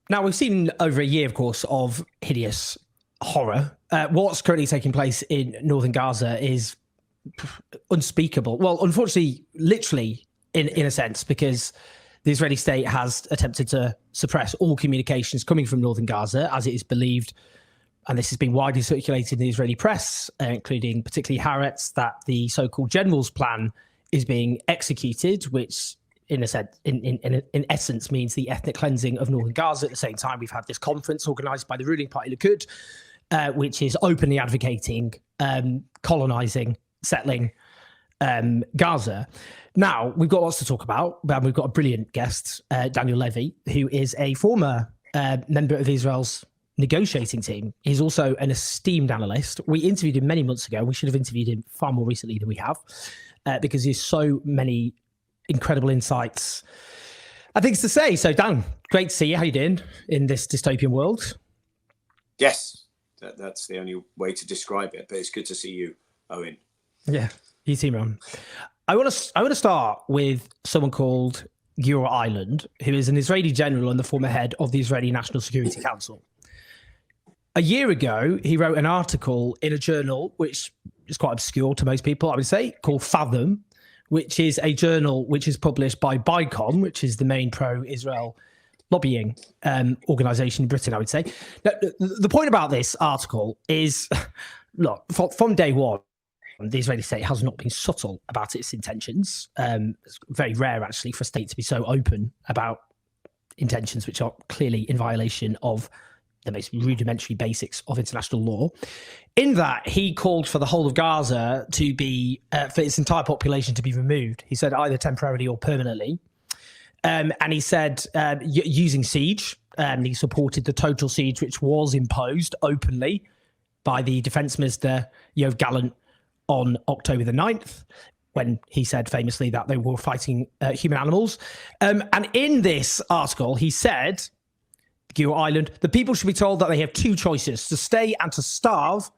Now, we've seen over a year, of course, of hideous horror. What's currently taking place in northern Gaza is unspeakable. Well, unfortunately, literally, in a sense, because the Israeli state has attempted to suppress all communications coming from northern Gaza, as it is believed, and this has been widely circulated in the Israeli press, including particularly Haaretz, that the so-called general's plan is being executed, which in essence means the ethnic cleansing of northern Gaza. At the same time, we've had this conference organised by the ruling party Likud, which is openly advocating colonising, settling Gaza. Now, we've got lots to talk about. We've got a brilliant guest, Daniel Levy, who is a former member of Israel's negotiating team. He's also an esteemed analyst. We interviewed him many months ago. We should have interviewed him far more recently than we have, because he has so many incredible insights and things to say. So, Dan, great to see you. How you doing in this dystopian world? Yes, that's the only way to describe it. But it's good to see you, Owen. Yeah, you too, man. I want to start with someone called Giora Eiland, who is an Israeli general and the former head of the Israeli National Security Council. A year ago, he wrote an article in a journal which is quite obscure to most people, I would say, called Fathom, which is a journal which is published by BICOM, which is the main pro-Israel lobbying organisation in Britain, I would say. Now, the point about this article is, look, from day one, the Israeli state has not been subtle about its intentions. It's very rare, actually, for a state to be so open about intentions which are clearly in violation of the most rudimentary basics of international law. In that, he called for the whole of Gaza to be, for its entire population to be removed. He said either temporarily or permanently. And he said, using siege, he supported the total siege, which was imposed openly by the Defence Minister, Yoav Gallant, on October the 9th, when he said famously that they were fighting human animals. And in this article, he said, Giora Eiland, the people should be told that they have two choices, to stay and to starve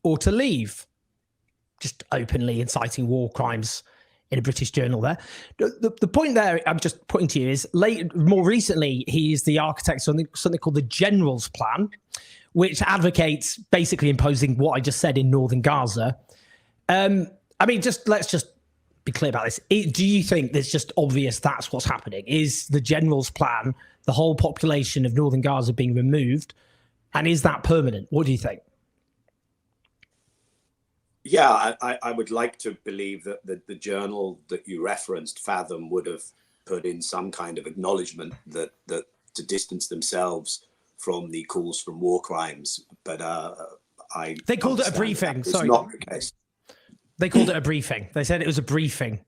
or to leave. Just openly inciting war crimes in a British journal there. The point there I'm just putting to you is, more recently, he is the architect of something called the General's Plan, which advocates basically imposing what I just said in northern Gaza. I mean, let's just be clear about this. Do you think it's just obvious that's what's happening? Is the General's Plan the whole population of northern Gaza being removed? And is that permanent? What do you think? Yeah, I would like to believe that the journal that you referenced, Fathom, would have put in some kind of acknowledgement that to distance themselves from the calls from war crimes. But they called it a briefing. Sorry, not the case. They called it a briefing. They said it was a briefing.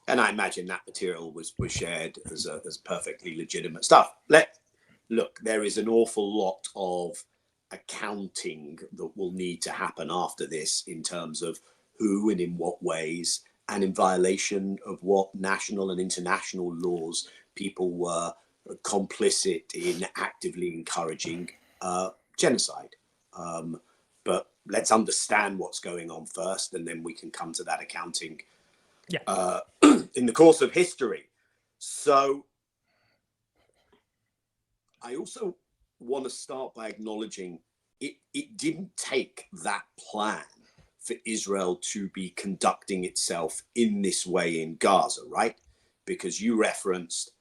And I imagine that material was shared as perfectly legitimate stuff. Look, there is an awful lot of accounting that will need to happen after this in terms of who and in what ways, and in violation of what national and international laws people were complicit in actively encouraging genocide. But let's understand what's going on first, and then we can come to that accounting in the course of history. So I also want to start by acknowledging it didn't take that plan for Israel to be conducting itself in this way in Gaza, right? Because you referenced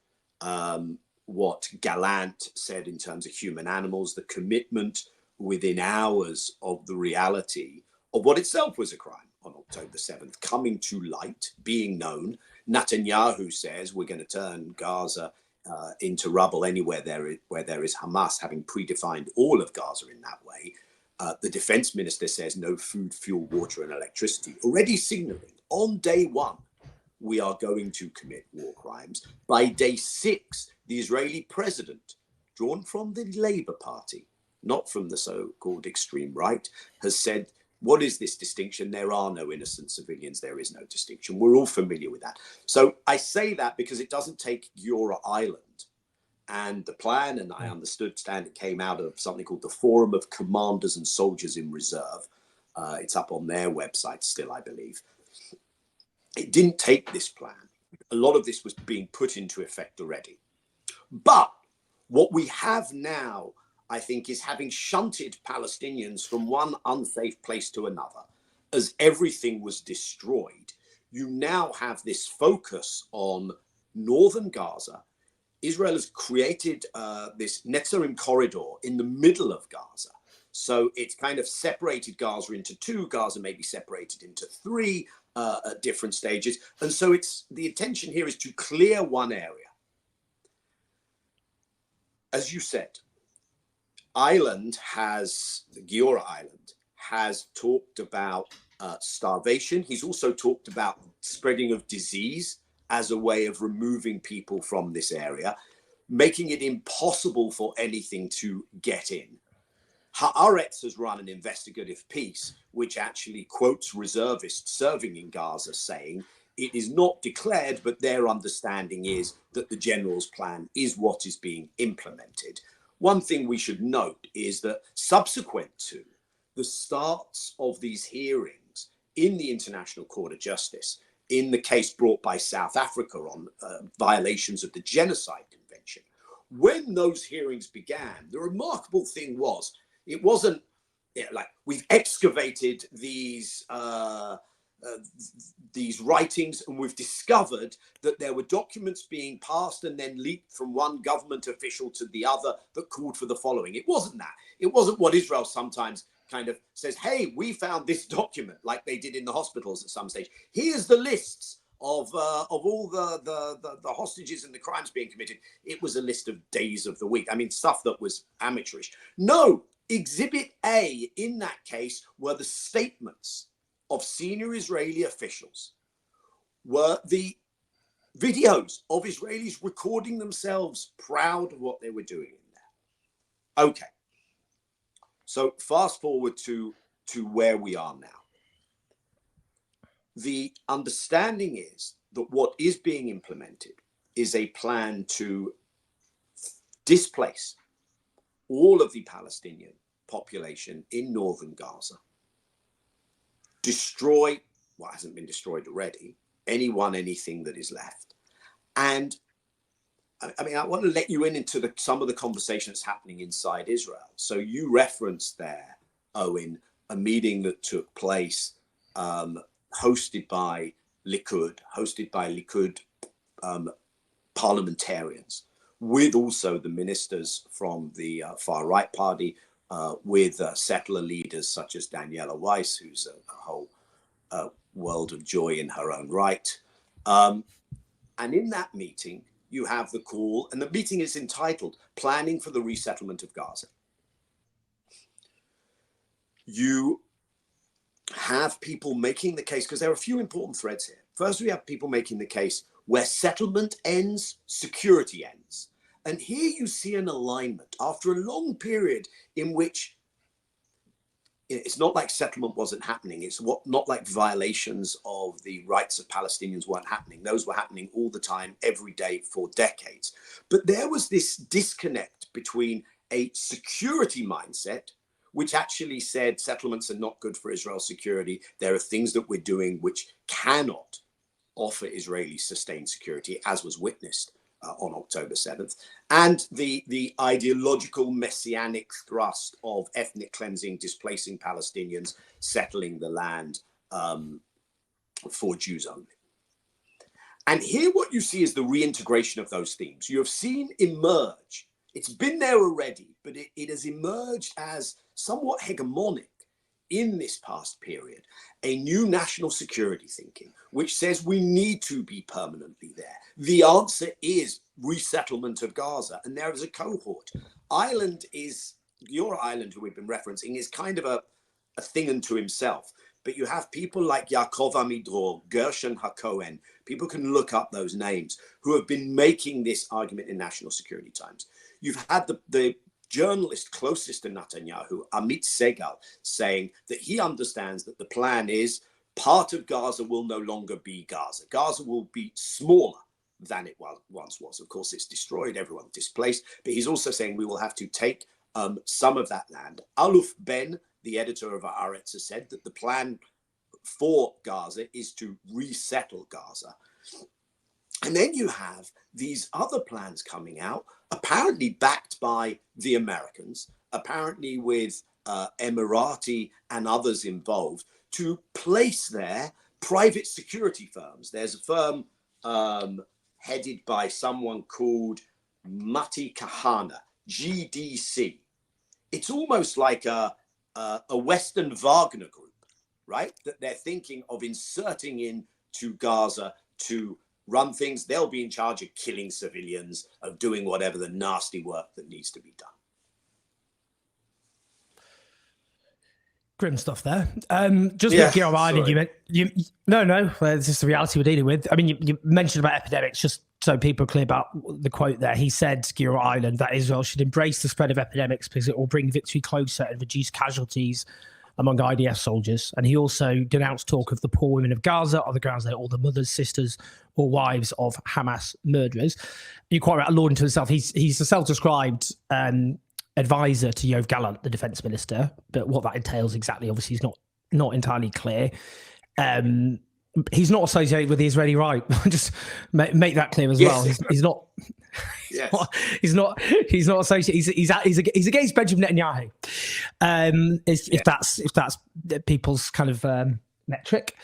what Gallant said in terms of human animals, the commitment within hours of the reality of what itself was a crime on October 7th, coming to light, being known. Netanyahu says we're going to turn Gaza into rubble anywhere where there is Hamas, having predefined all of Gaza in that way. The defense minister says no food, fuel, water, and electricity, already signaling on day one, we are going to commit war crimes. By day 6, the Israeli president, drawn from the Labour Party, not from the so-called extreme right, has said, what is this distinction? There are no innocent civilians. There is no distinction. We're all familiar with that. So I say that because it doesn't take Giora Eiland and the plan, and I understand it came out of something called the Forum of Commanders and Soldiers in Reserve. It's up on their website still, I believe. It didn't take this plan. A lot of this was being put into effect already. But What we have now, I think, is having shunted Palestinians from one unsafe place to another, as everything was destroyed. You now have this focus on northern Gaza. Israel has created this Netzarim corridor in the middle of Gaza. So it's kind of separated Gaza into two. Gaza may be separated into three at different stages. And so it's the intention here is to clear one area. As you said, Giora Island has talked about starvation. He's also talked about spreading of disease as a way of removing people from this area, making it impossible for anything to get in. Haaretz has run an investigative piece which actually quotes reservists serving in Gaza saying it is not declared, but their understanding is that the general's plan is what is being implemented. One thing we should note is that subsequent to the starts of these hearings in the International Court of Justice, in the case brought by South Africa on violations of the Genocide Convention, when those hearings began, the remarkable thing was, it wasn't like we've excavated these writings and we've discovered that there were documents being passed and then leaked from one government official to the other that called for the following. It wasn't that. It wasn't what Israel sometimes kind of says, hey, we found this document, like they did in the hospitals at some stage. Here's the lists of all the hostages and the crimes being committed. It was a list of days of the week. I mean, stuff that was amateurish. No, Exhibit A in that case were the statements of senior Israeli officials, were the videos of Israelis recording themselves proud of what they were doing in there. Okay. So fast forward to where we are now. The understanding is that what is being implemented is a plan to displace all of the Palestinian population in northern Gaza, destroy what hasn't been destroyed already, anything that is left. And I mean, I want to let you into some of the conversation that's happening inside Israel. So you referenced there, Owen, a meeting that took place hosted by Likud parliamentarians, with also the ministers from the far right party, with settler leaders such as Daniela Weiss, who's a whole world of joy in her own right. And in that meeting, you have the call, and the meeting is entitled Planning for the Resettlement of Gaza. You have people making the case, because there are a few important threads here. First, we have people making the case where settlement ends, security ends. And here you see an alignment after a long period in which it's not like settlement wasn't happening. It's not like violations of the rights of Palestinians weren't happening. Those were happening all the time, every day for decades. But there was this disconnect between a security mindset, which actually said settlements are not good for Israel's security. There are things that we're doing which cannot offer Israeli sustained security, as was witnessed on October 7th, and the ideological messianic thrust of ethnic cleansing, displacing Palestinians, settling the land for Jews only. And here what you see is the reintegration of those themes. You have seen emerge, it's been there already, but it has emerged as somewhat hegemonic in this past period, a new national security thinking, which says we need to be permanently there. The answer is resettlement of Gaza. And there is a cohort. Your island, who we've been referencing, is kind of a thing unto himself. But you have people like Yaakov Amidror, Gershon HaKohen, people can look up those names, who have been making this argument in national security times. You've had the journalist closest to Netanyahu, Amit Segal, saying that he understands that the plan is part of Gaza will no longer be Gaza. Gaza will be smaller than it once was. Of course, it's destroyed, everyone displaced, but he's also saying we will have to take some of that land. Aluf Ben, the editor of Haaretz, has said that the plan for Gaza is to resettle Gaza. And then you have these other plans coming out, apparently backed by the Americans, apparently with Emirati and others involved, to place there private security firms. There's a firm headed by someone called Mati Kahana, GDC. It's almost like a Western Wagner group, right? That they're thinking of inserting into Gaza to run things. They'll be in charge of killing civilians, of doing whatever the nasty work that needs to be done. Grim stuff there. Just with Giro Island, no, it's just the reality we're dealing with. I mean, you mentioned about epidemics, just so people are clear about the quote there. He said, Giro Island, that Israel should embrace the spread of epidemics because it will bring victory closer and reduce casualties among IDF soldiers. And he also denounced talk of the poor women of Gaza on the grounds they're all the mothers, sisters, or wives of Hamas murderers. You're quite right, lauding to himself. He's a self-described advisor to Yoav Gallant, the defense minister, but what that entails exactly, obviously, is not entirely clear. He's not associated with the Israeli right. Just make that clear as well. He's not. Yes. He's not associated. He's against Benjamin Netanyahu. If that's people's kind of metric.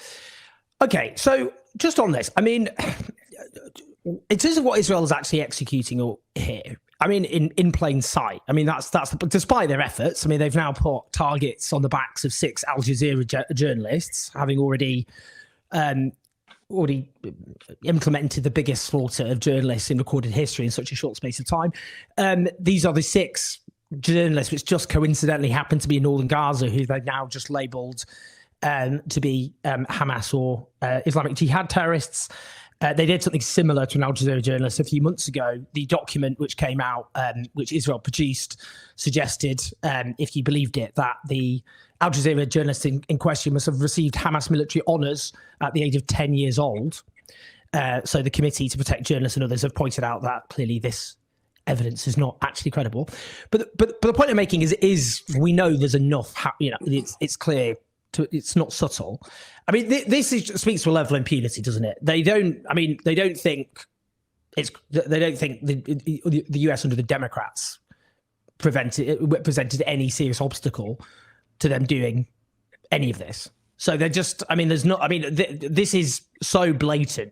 Okay, so just on this, I mean, in terms of what Israel is actually executing here, I mean, in plain sight. I mean, that's despite their efforts. I mean, they've now put targets on the backs of 6 Al Jazeera journalists, having already implemented the biggest slaughter of journalists in recorded history in such a short space of time. These are the 6 journalists, which just coincidentally happen to be in northern Gaza, who they've now just labelled to be Hamas or Islamic Jihad terrorists. They did something similar to an Al Jazeera journalist a few months ago. The document which came out, which Israel produced, suggested, if you believed it, that the Al Jazeera journalist in question must have received Hamas military honours at the age of 10 years old. So the Committee to Protect Journalists and others have pointed out that clearly this evidence is not actually credible. But the point I'm making is we know there's enough. It's clear. It's not subtle. I mean, this speaks to a level of impunity, doesn't it? They don't think the US under the Democrats presented any serious obstacle to them doing any of this. So they're just. I mean, this is so blatant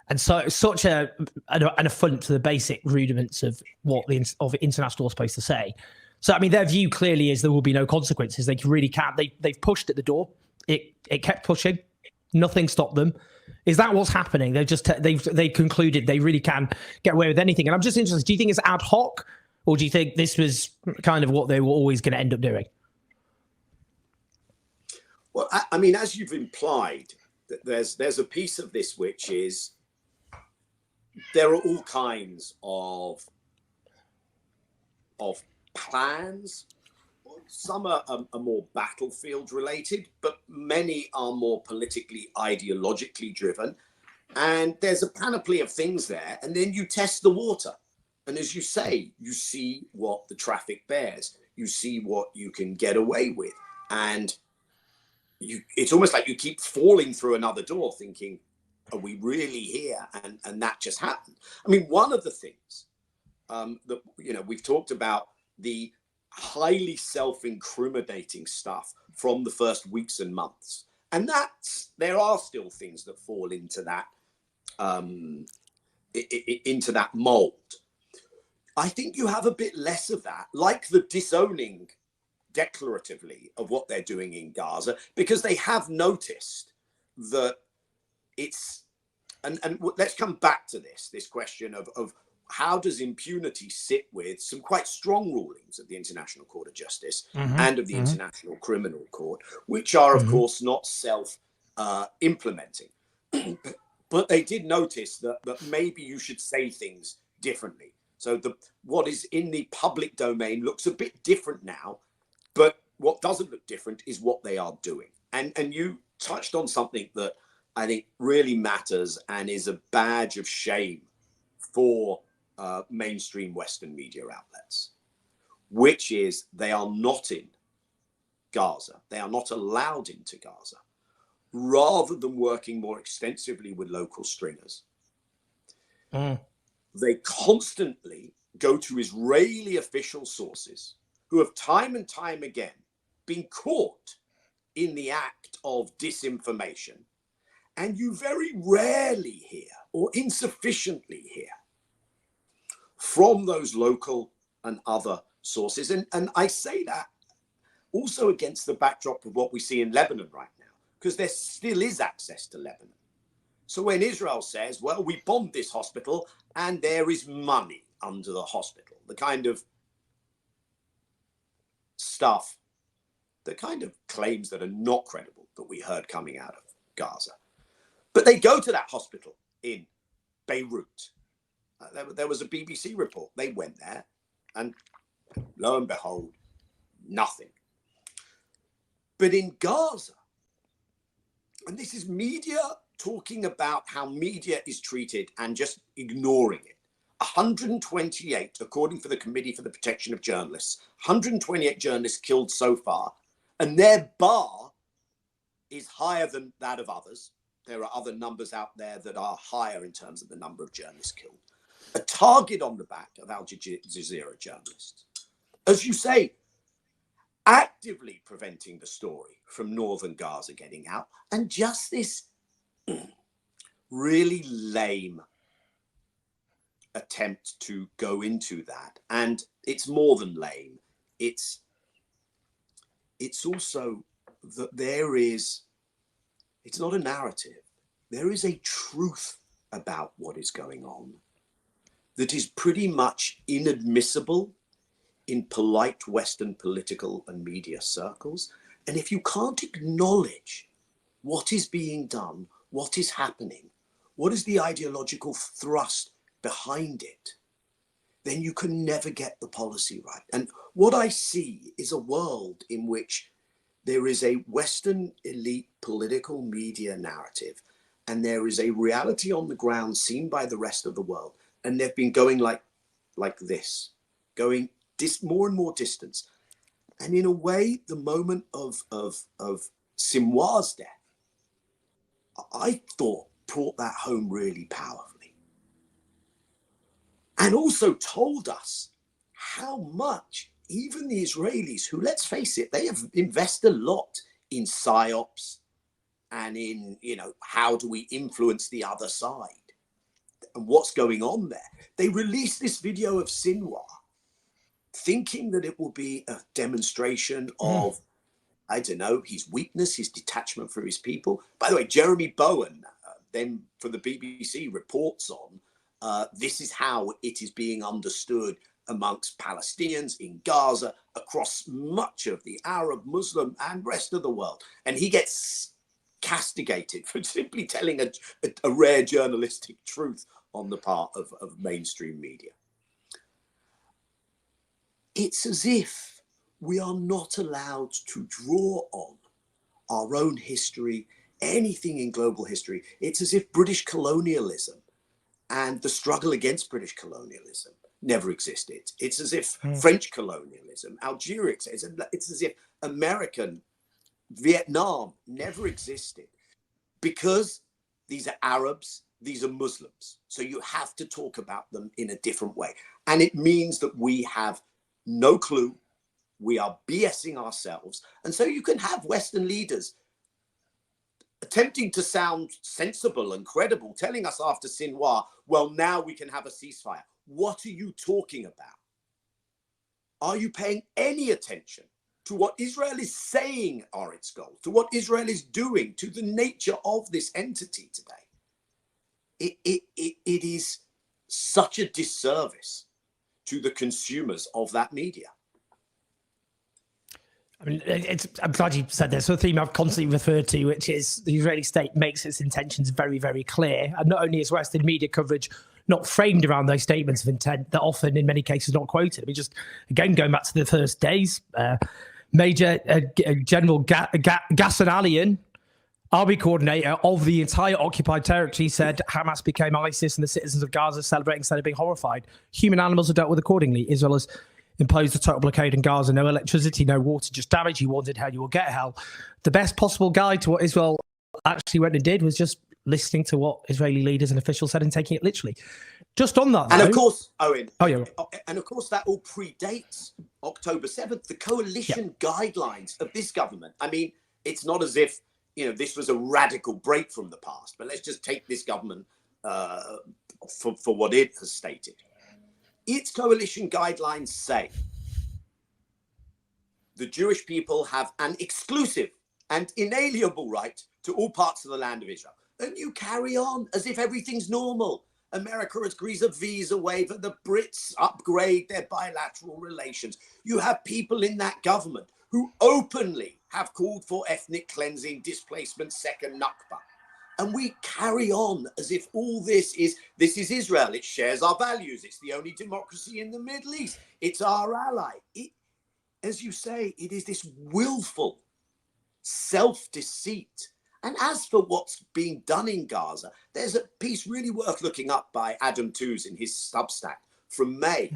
and such an affront to the basic rudiments of what of international law is supposed to say. So, I mean, their view clearly is there will be no consequences. They really can't. They've pushed at the door. It kept pushing. Nothing stopped them. Is that what's happening? They've concluded they really can get away with anything. And I'm just interested. Do you think it's ad hoc, or do you think this was kind of what they were always going to end up doing? Well, I mean, as you've implied, that there's a piece of this which is there are all kinds of plans. Some are more battlefield related, but many are more politically, ideologically driven. And there's a panoply of things there. And then you test the water. And as you say, you see what the traffic bears. You see what you can get away with. And it's almost like you keep falling through another door thinking, are we really here? And that just happened. I mean, one of the things that, we've talked about the highly self-incriminating stuff from the first weeks and months. And there are still things that fall into that, into that mold. I think you have a bit less of that, like the disowning declaratively of what they're doing in Gaza, because they have noticed that it's, and let's come back to this question of how does impunity sit with some quite strong rulings of the International Court of Justice and of the International Criminal Court, which are, of course, not self-implementing. But they did notice that maybe you should say things differently. So what is in the public domain looks a bit different now, but what doesn't look different is what they are doing. And you touched on something that I think really matters and is a badge of shame for mainstream Western media outlets, which is they are not in Gaza. They are not allowed into Gaza, rather than working more extensively with local stringers. They constantly go to Israeli official sources who have time and time again been caught in the act of disinformation. And you very rarely hear, or insufficiently hear, from those local and other sources. And I say that also against the backdrop of what we see in Lebanon right now, because there still is access to Lebanon. So when Israel says, well, we bombed this hospital and there is money under the hospital, the kind of stuff, the kind of claims that are not credible that we heard coming out of Gaza. But they go to that hospital in Beirut. There was a BBC report. They went there and lo and behold, nothing. But in Gaza, and this is media talking about how media is treated and just ignoring it. 128, according to the Committee for the Protection of Journalists, 128 journalists killed so far, and their bar is higher than that of others. There are other numbers out there that are higher in terms of the number of journalists killed. A target on the back of Al Jazeera journalists. As you say, actively preventing the story from northern Gaza getting out, and just this really lame attempt to go into that. And it's more than lame. It's also that it's not a narrative. There is a truth about what is going on that is pretty much inadmissible in polite Western political and media circles. And if you can't acknowledge what is being done, what is happening, what is the ideological thrust behind it, then you can never get the policy right. And what I see is a world in which there is a Western elite political media narrative, and there is a reality on the ground seen by the rest of the world. And they've been going like this, going more and more distance. And in a way, the moment of Sinwar's death, I thought brought that home really powerfully. And also told us how much even the Israelis, who, let's face it, they have invested a lot in psyops and in, how do we influence the other side and what's going on there. They released this video of Sinwar thinking that it will be a demonstration of, I don't know, his weakness, his detachment from his people. By the way, Jeremy Bowen, then for the BBC, reports on this is how it is being understood amongst Palestinians in Gaza, across much of the Arab, Muslim, and rest of the world. And he gets castigated for simply telling a rare journalistic truth on the part of mainstream media. It's as if we are not allowed to draw on our own history, anything in global history. It's as if British colonialism and the struggle against British colonialism never existed. It's as if French colonialism, Algeria, it's as if American Vietnam never existed, because these are Arabs, these are Muslims. So you have to talk about them in a different way. And it means that we have no clue. We are BSing ourselves. And so you can have Western leaders attempting to sound sensible and credible, telling us after Sinwar, well, now we can have a ceasefire. What are you talking about? Are you paying any attention to what Israel is saying are its goals, to what Israel is doing, to the nature of this entity today? It is such a disservice to the consumers of that media. I mean, I'm glad you said this. So the theme I've constantly referred to, which is the Israeli state makes its intentions very, very clear. And not only is Western media coverage not framed around those statements of intent, that often in many cases not quoted. I mean, just again, going back to the first days, Major General Ghassan Alian, army coordinator of the entire occupied territory, said Hamas became ISIS and the citizens of Gaza celebrating instead of being horrified. Human animals are dealt with accordingly. Israel has imposed a total blockade in Gaza, no electricity, no water, just damage. You wanted hell, you will get hell. The best possible guide to what Israel actually went and did was just listening to what Israeli leaders and officials said and taking it literally. Just on that, though, and of course, Owen, oh yeah, and of course that all predates October 7th, the coalition guidelines of this government. I mean, it's not as if, this was a radical break from the past, but let's just take this government for what it has stated. Its coalition guidelines say the Jewish people have an exclusive and inalienable right to all parts of the land of Israel. And you carry on as if everything's normal. America agrees a visa waiver. The Brits upgrade their bilateral relations. You have people in that government who openly have called for ethnic cleansing, displacement, second Nakba. And we carry on as if all this is Israel. It shares our values. It's the only democracy in the Middle East. It's our ally. As you say, it is this willful self-deceit. And as for what's being done in Gaza, there's a piece really worth looking up by Adam Tooze in his Substack from May,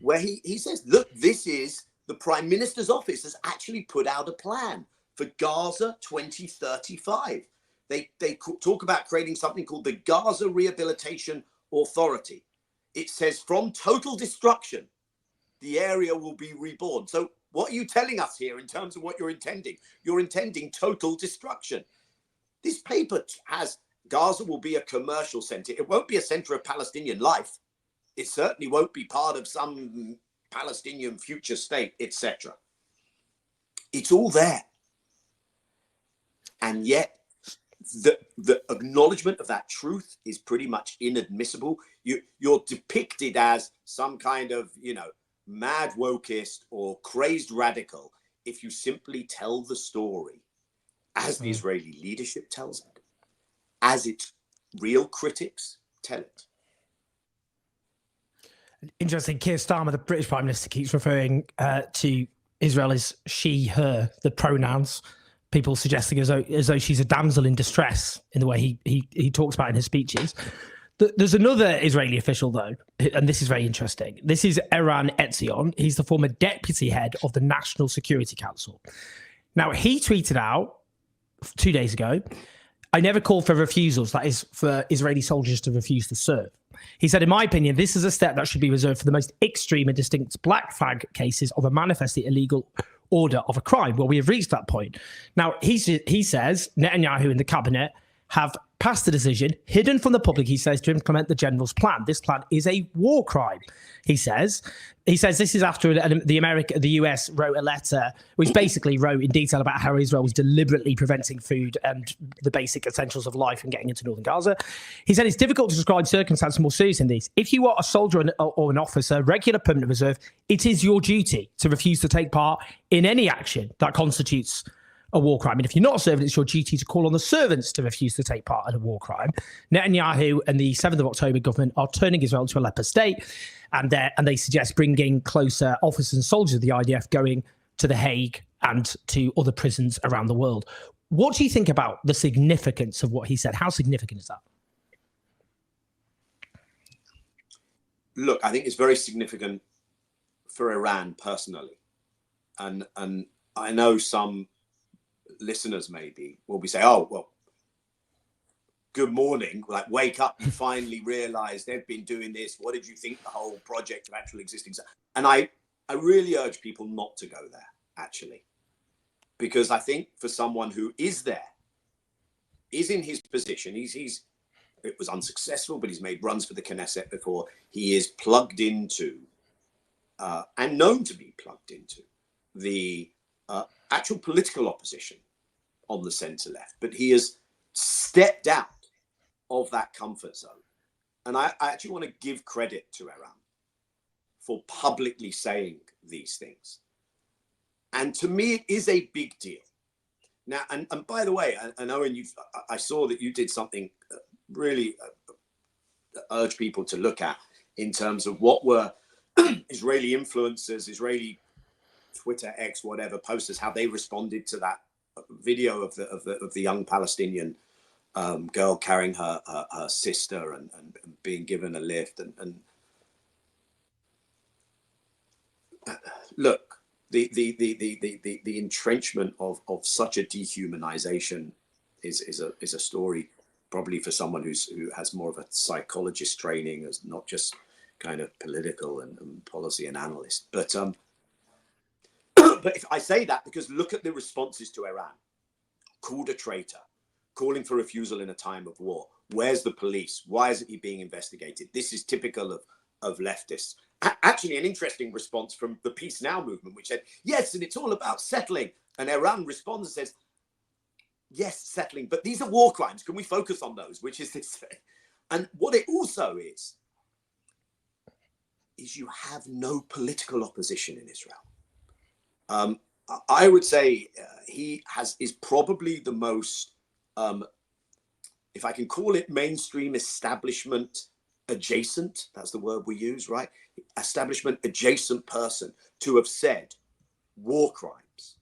where he says, look, this is the Prime Minister's office has actually put out a plan for Gaza 2035. They talk about creating something called the Gaza Rehabilitation Authority. It says from total destruction, the area will be reborn. So what are you telling us here in terms of what you're intending? You're intending total destruction. This paper has Gaza will be a commercial center. It won't be a center of Palestinian life. It certainly won't be part of some Palestinian future state, etc. It's all there. And yet the acknowledgement of that truth is pretty much inadmissible. You're depicted as some kind of, mad wokeist or crazed radical if you simply tell the story as the Israeli leadership tells it, as its real critics tell it. Interesting. Keir Starmer, the British Prime Minister, keeps referring to Israel as she, her, the pronouns. People suggesting as though she's a damsel in distress in the way he talks about in his speeches. There's another Israeli official, though, and this is very interesting. This is Eran Etzion. He's the former deputy head of the National Security Council. Now, he tweeted out 2 days ago, I never called for refusals, that is for Israeli soldiers to refuse to serve. He said, in my opinion, this is a step that should be reserved for the most extreme and distinct black flag cases of a manifestly illegal order of a crime. Well, we have reached that point. Now, he says Netanyahu and the cabinet have passed a decision hidden from the public, he says, to implement the general's plan. This plan is a war crime, he says. He says this is after the US wrote a letter, which basically wrote in detail about how Israel was deliberately preventing food and the basic essentials of life and getting into northern Gaza. He said it's difficult to describe circumstances more serious than these. If you are a soldier or an officer, regular permanent reserve, it is your duty to refuse to take part in any action that constitutes a war crime. And if you're not a servant, it's your duty to call on the servants to refuse to take part in a war crime. Netanyahu and the 7th of October government are turning Israel into a leper state, and they suggest bringing closer officers and soldiers of the IDF going to The Hague and to other prisons around the world. What do you think about the significance of what he said? How significant is that? Look, I think it's very significant for Iran personally. And I know some listeners maybe will be saying, oh, well, good morning, like wake up, you finally realize they've been doing this. What did you think the whole project of actually existing? And I really urge people not to go there, actually, because I think for someone who is there, is in his position, it was unsuccessful, but he's made runs for the Knesset before. He is plugged into and known to be plugged into the actual political opposition on the centre left, but he has stepped out of that comfort zone. And I actually want to give credit to Iran for publicly saying these things. And to me, it is a big deal. Now, and by the way, I know, and I saw that you did something really urge people to look at in terms of what were Israeli influencers, Israeli Twitter, X, whatever, posters, how they responded to that video of the young Palestinian girl carrying her sister and being given a lift. And look, the entrenchment of such a dehumanization is a story probably for someone who has more of a psychologist training, as not just kind of political and policy and analyst. But but if I say that because look at the responses to Iran. Called a traitor, calling for refusal in a time of war. Where's the police? Why isn't he being investigated? This is typical of leftists. Actually, an interesting response from the Peace Now movement, which said, yes, and it's all about settling. And Iran responds and says, yes, settling, but these are war crimes. Can we focus on those? Which is this thing. And what it also is you have no political opposition in Israel. I would say he is probably the most, if I can call it mainstream establishment adjacent, that's the word we use, right? Establishment adjacent person to have said war crimes,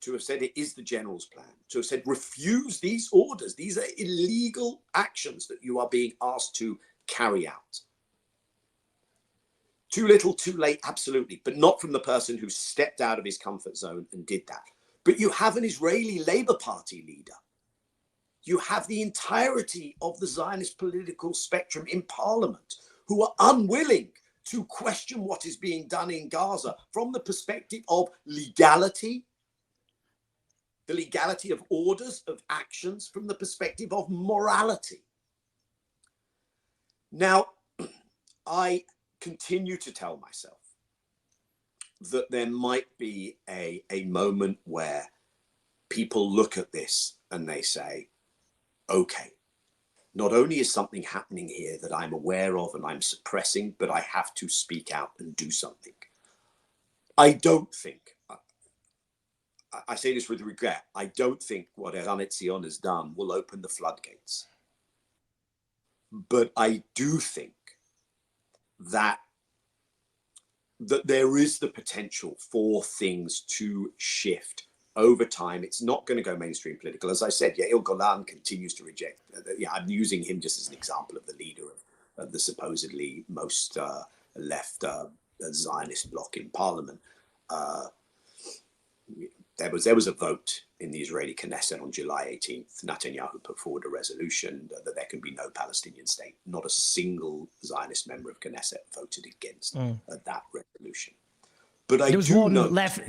to have said it is the general's plan, to have said refuse these orders. These are illegal actions that you are being asked to carry out. Too little, too late, absolutely, but not from the person who stepped out of his comfort zone and did that. But you have an Israeli Labour Party leader. You have the entirety of the Zionist political spectrum in parliament who are unwilling to question what is being done in Gaza from the perspective of legality, the legality of orders, of actions, from the perspective of morality. Now, I continue to tell myself that there might be a moment where people look at this and they say, okay, not only is something happening here that I'm aware of and I'm suppressing, but I have to speak out and do something. I don't think, I say this with regret, I don't think what Eran Etzion has done will open the floodgates. But I do think that there is the potential for things to shift over time. It's not going to go mainstream political. As I said, Yair Golan continues to reject. I'm using him just as an example of the leader of the supposedly most left Zionist bloc in parliament. There was a vote in the Israeli Knesset on July 18th. Netanyahu put forward a resolution that there can be no Palestinian state. Not a single Zionist member of Knesset voted against that resolution. But I there was one left,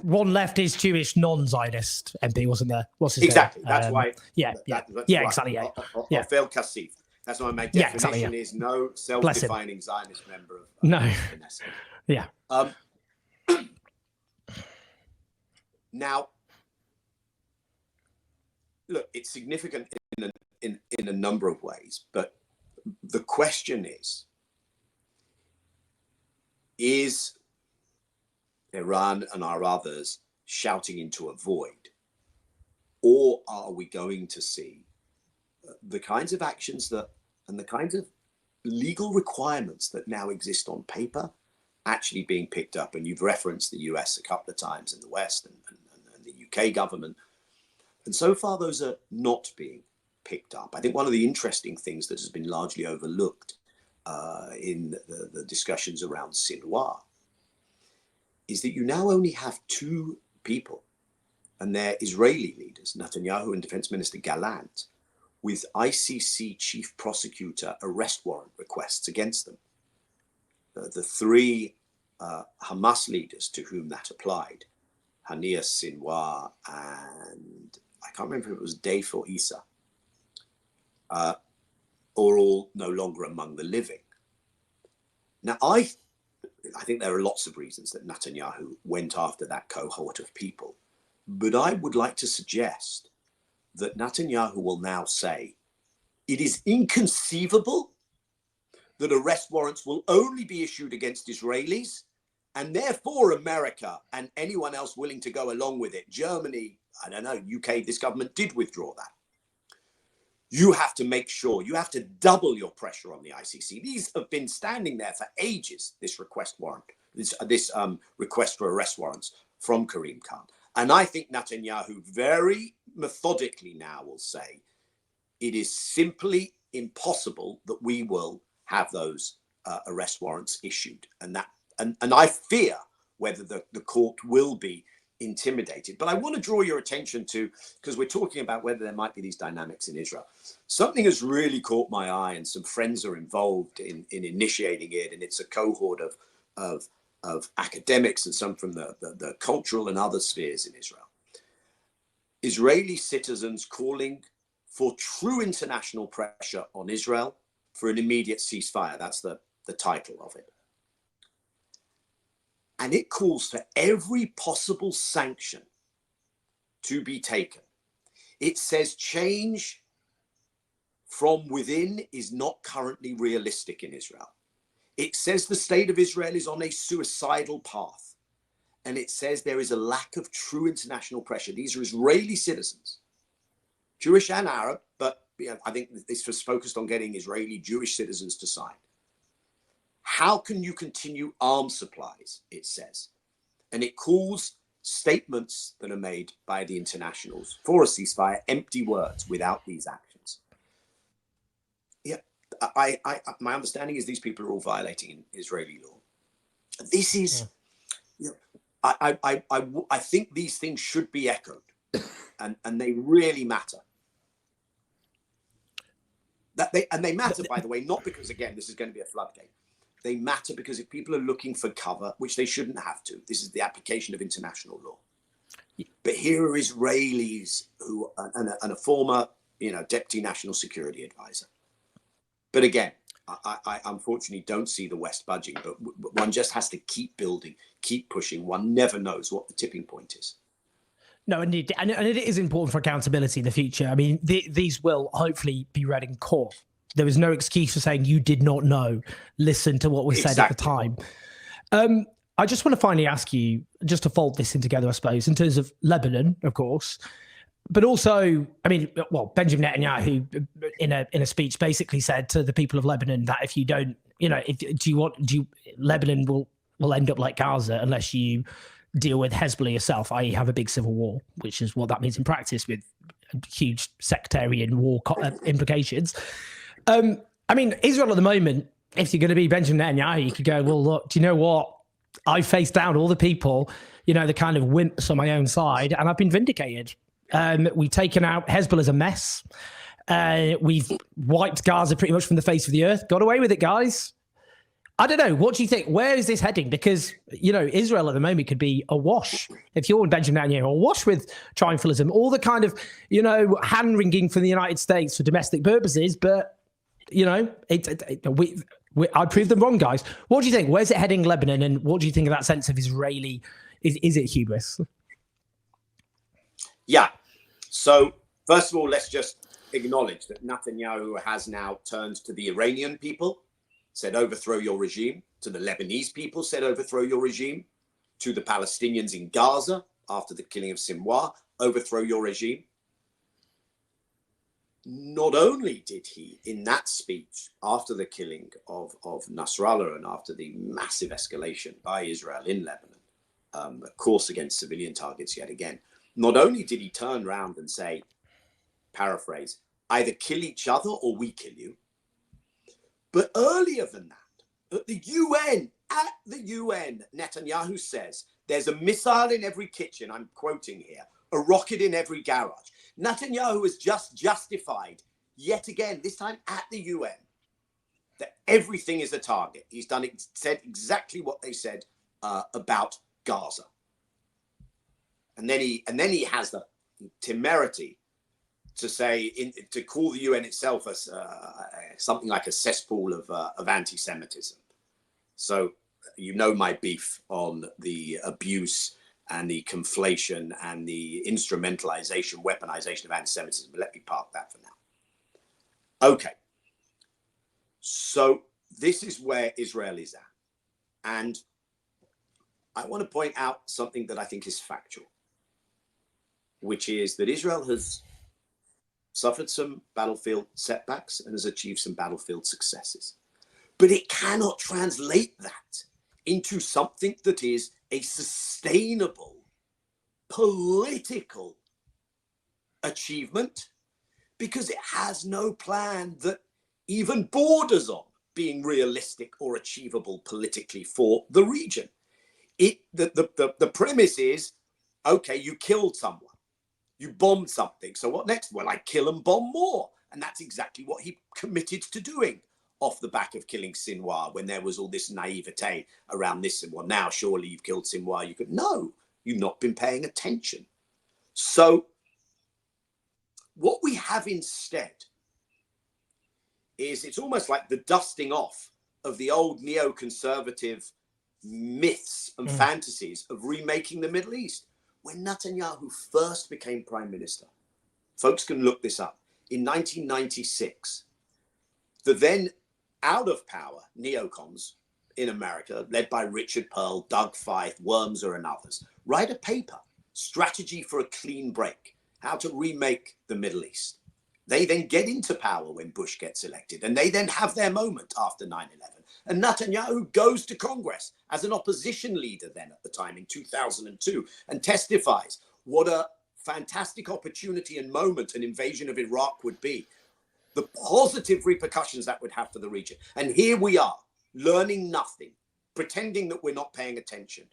one leftist Jewish non-Zionist MP, wasn't there? What's his exactly. name? That's why. That's right. Exactly. Ofer Kasif. That's why my definition is no self-defining Zionist member of Knesset. Yeah. Now, look, it's significant in a number of ways, but the question is Iran and our others shouting into a void, or are we going to see the kinds of actions and the kinds of legal requirements that now exist on paper actually being picked up? And you've referenced the US a couple of times in the West and the UK government. And so far, those are not being picked up. I think one of the interesting things that has been largely overlooked in the discussions around Sinwar is that you now only have two people, and they're Israeli leaders, Netanyahu and Defense Minister Gallant, with ICC chief prosecutor arrest warrant requests against them. The three Hamas leaders to whom that applied, Hania Sinwar and I can't remember if it was Daif or Isa, are all no longer among the living. Now, I think there are lots of reasons that Netanyahu went after that cohort of people, but I would like to suggest that Netanyahu will now say it is inconceivable that arrest warrants will only be issued against Israelis, and therefore America and anyone else willing to go along with it, Germany, I don't know, UK, this government did withdraw that. You have to make sure, you have to double your pressure on the ICC. These have been standing there for ages, this request warrant, this request for arrest warrants from Karim Khan. And I think Netanyahu very methodically now will say, it is simply impossible that we will have those arrest warrants issued. And I fear whether the court will be intimidated. But I want to draw your attention to, because we're talking about whether there might be these dynamics in Israel. Something has really caught my eye, and some friends are involved in initiating it. And it's a cohort of academics and some from the cultural and other spheres in Israel. Israeli citizens calling for true international pressure on Israel for an immediate ceasefire. That's the title of it. And it calls for every possible sanction to be taken. It says change from within is not currently realistic in Israel. It says the state of Israel is on a suicidal path. And it says there is a lack of true international pressure. These are Israeli citizens, Jewish and Arab, but I think this was focused on getting Israeli Jewish citizens to sign. How can you continue arms supplies, it says. And it calls statements that are made by the internationals for a ceasefire empty words without these actions. Yeah, my understanding is these people are all violating Israeli law. This is, I think these things should be echoed, and they really matter. They matter, by the way, not because, again, this is going to be a floodgate. They matter because if people are looking for cover, which they shouldn't have to, this is the application of international law. But here are Israelis who, and a former, deputy national security advisor. But again, I unfortunately don't see the West budging, but one just has to keep building, keep pushing. One never knows what the tipping point is. No, indeed. And it is important for accountability in the future. I mean, these will hopefully be read in court. There was no excuse for saying you did not know. Listen to what was said at the time. I just want to finally ask you, just to fold this in together, I suppose, in terms of Lebanon, of course, but also, I mean, well, Benjamin Netanyahu in a speech basically said to the people of Lebanon that if you don't, Lebanon will end up like Gaza unless you deal with Hezbollah yourself, i.e. have a big civil war, which is what that means in practice with huge sectarian war implications. I mean, Israel at the moment, if you're going to be Benjamin Netanyahu, you could go, well, look, do you know what? I faced down all the people, the kind of wimps on my own side, and I've been vindicated. We've taken out Hezbollah's a mess. We've wiped Gaza pretty much from the face of the earth. Got away with it, guys. I don't know. What do you think? Where is this heading? Because, Israel at the moment could be awash. If you're Benjamin Netanyahu, awash with triumphalism, all the kind of, hand-wringing from the United States for domestic purposes. But, I proved them wrong, guys. What do you think? Where's it heading, Lebanon? And what do you think of that sense of Israeli? Is it hubris? Yeah. So, first of all, let's just acknowledge that Netanyahu has now turned to the Iranian people, said overthrow your regime, to the Lebanese people, said overthrow your regime, to the Palestinians in Gaza after the killing of Sinwar, overthrow your regime. Not only did he, in that speech after the killing of Nasrallah and after the massive escalation by Israel in Lebanon, of course against civilian targets yet again, not only did he turn around and say, paraphrase, either kill each other or we kill you, but earlier than that, at the UN, Netanyahu says, there's a missile in every kitchen, I'm quoting here, a rocket in every garage. Netanyahu has just justified, yet again, this time at the UN, that everything is a target. He's said exactly what they said about Gaza. And then he has the temerity to say, to call the UN itself as something like a cesspool of anti-Semitism. So, my beef on the abuse and the conflation and the instrumentalization, weaponization of anti-Semitism. But let me park that for now. Okay. So this is where Israel is at. And I want to point out something that I think is factual, which is that Israel has suffered some battlefield setbacks and has achieved some battlefield successes. But it cannot translate that into something that is a sustainable political achievement, because it has no plan that even borders on being realistic or achievable politically for the region. The premise is Okay, you killed someone. You bombed something. So what next? Well, I kill and bomb more. And that's exactly what he committed to doing off the back of killing Sinwar, when there was all this naivete around this. Well, now surely you've killed Sinwar. You could, no, you've not been paying attention. So what we have instead is, it's almost like the dusting off of the old neoconservative myths and fantasies of remaking the Middle East. When Netanyahu first became prime minister, folks can look this up, in 1996, the then out of power neocons in America, led by Richard Pearl, Doug Feith, Wormser and others, write a paper, Strategy for a Clean Break, how to remake the Middle East. They then get into power when Bush gets elected, and they then have their moment after 9/11. And Netanyahu goes to Congress as an opposition leader then at the time in 2002 and testifies what a fantastic opportunity and moment an invasion of Iraq would be, the positive repercussions that would have for the region. And here we are, learning nothing, pretending that we're not paying attention.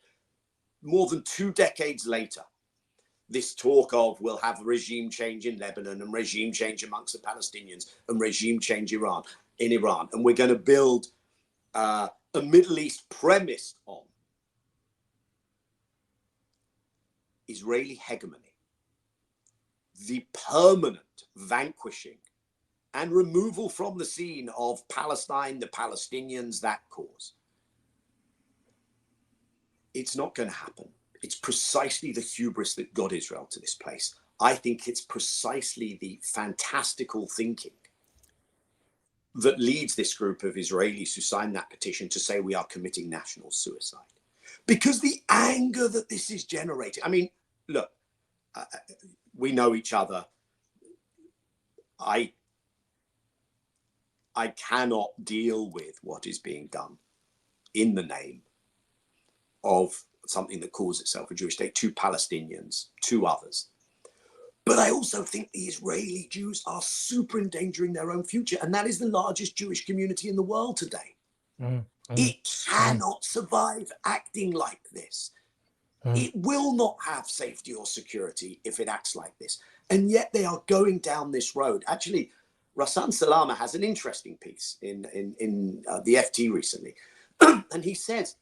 More than 2 decades later, this talk of we'll have regime change in Lebanon and regime change amongst the Palestinians and regime change in Iran. And we're going to build a Middle East premised on Israeli hegemony, the permanent vanquishing and removal from the scene of Palestine, the Palestinians, that cause. It's not going to happen. It's precisely the hubris that got Israel to this place. I think it's precisely the fantastical thinking that leads this group of Israelis who signed that petition to say we are committing national suicide. Because the anger that this is generating, I mean, look, we know each other. I cannot deal with what is being done in the name of something that calls itself a Jewish state to Palestinians, to others. But I also think the Israeli Jews are super endangering their own future. And that is the largest Jewish community in the world today. It cannot survive acting like this. It will not have safety or security if it acts like this. And yet they are going down this road. Actually, Rassan Salama has an interesting piece in the FT recently. And he says,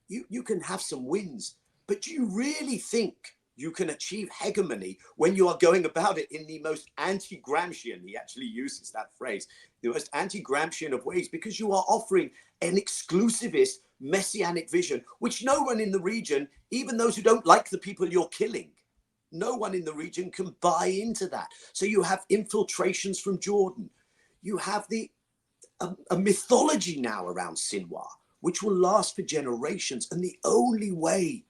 you can have some wins, but do you really think you can achieve hegemony when you are going about it in the most anti-Gramscian, he actually uses that phrase, the most anti-Gramscian of ways, because you are offering an exclusivist messianic vision, which no one in the region, even those who don't like the people you're killing, no one in the region can buy into that. So you have infiltrations from Jordan. You have a mythology now around Sinwar, which will last for generations. And the only way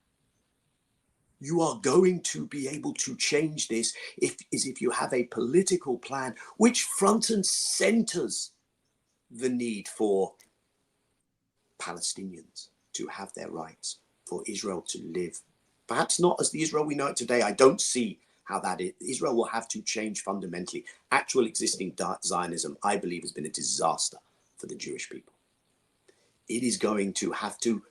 you are going to be able to change this is if you have a political plan which front and centers the need for Palestinians to have their rights, for Israel to live. Perhaps not as the Israel we know it today. I don't see how that is. Israel will have to change fundamentally. Actual existing Zionism, I believe, has been a disaster for the Jewish people. It is going to have to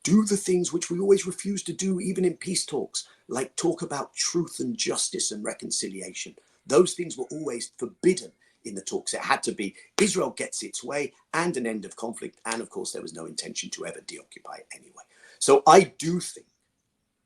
do the things which we always refuse to do, even in peace talks, like talk about truth and justice and reconciliation. Those things were always forbidden in the talks. It had to be Israel gets its way and an end of conflict. And of course, there was no intention to ever deoccupy it anyway. So I do think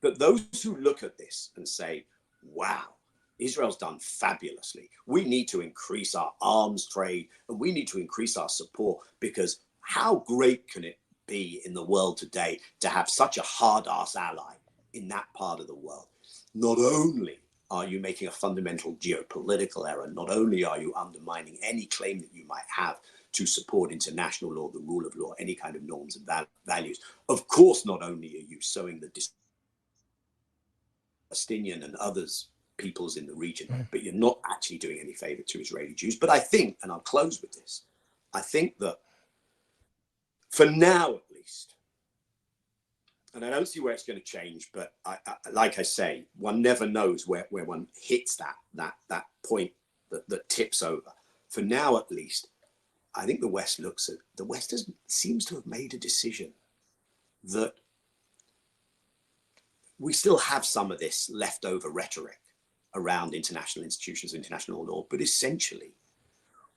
that those who look at this and say, wow, Israel's done fabulously. We need to increase our arms trade and we need to increase our support, because how great can it be in the world today to have such a hard-ass ally in that part of the world? Not only are you making a fundamental geopolitical error, not only are you undermining any claim that you might have to support international law, the rule of law, any kind of norms and values. Of course, not only are you sowing the Palestinian and others peoples in the region, but you're not actually doing any favor to Israeli Jews. But I think, and I'll close with this, I think that for now, at least, and I don't see where it's going to change, but like I say, one never knows where one hits that point that tips over. For now, at least, I think the West seems to have made a decision that we still have some of this leftover rhetoric around international institutions, international law, but essentially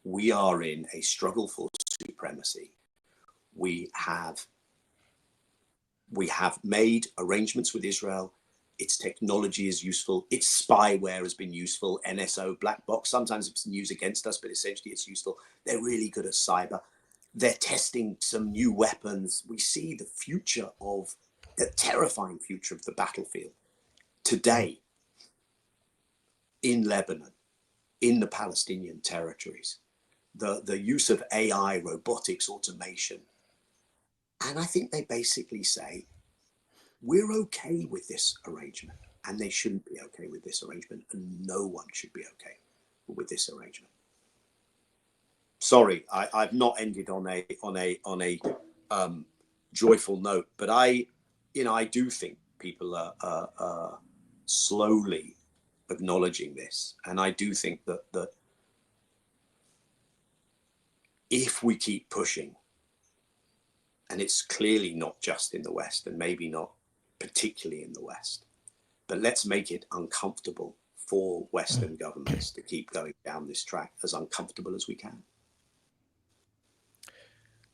we are in a struggle for supremacy. We have made arrangements with Israel. Its technology is useful. Its spyware has been useful. NSO, black box, sometimes it's used against us, but essentially it's useful. They're really good at cyber. They're testing some new weapons. We see the future of the terrifying future of the battlefield today in Lebanon, in the Palestinian territories, the use of AI, robotics, automation. And I think they basically say, we're okay with this arrangement, and they shouldn't be okay with this arrangement, and no one should be okay with this arrangement. Sorry, I've not ended on a joyful note, but I do think people are slowly acknowledging this, and I do think that if we keep pushing, and it's clearly not just in the West, and maybe not particularly in the West, but let's make it uncomfortable for Western governments to keep going down this track, as uncomfortable as we can.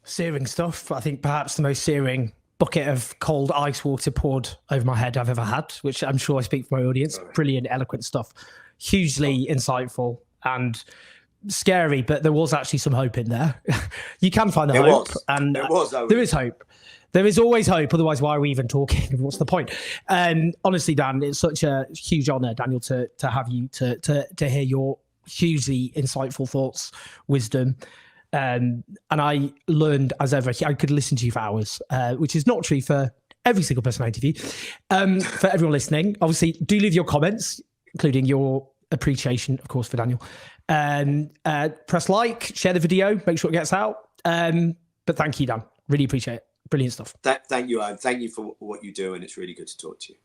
Searing stuff. I think perhaps the most searing bucket of cold ice water poured over my head I've ever had, which I'm sure I speak for my audience. Brilliant, eloquent stuff. Hugely insightful and scary, but there was actually some hope in there. You can find the hope. And there is hope. There is always hope. Otherwise, why are we even talking? What's the point? Honestly, Dan, it's such a huge honor, Daniel, to have you, to hear your hugely insightful thoughts, wisdom. And I learned, as ever, I could listen to you for hours, which is not true for every single person I interview. For everyone listening, obviously, do leave your comments, including your appreciation, of course, for Daniel. Press like, share the video, make sure it gets out. But thank you, Dan. Really appreciate it. Brilliant stuff. Thank you, Owen. Thank you for what you do, and it's really good to talk to you.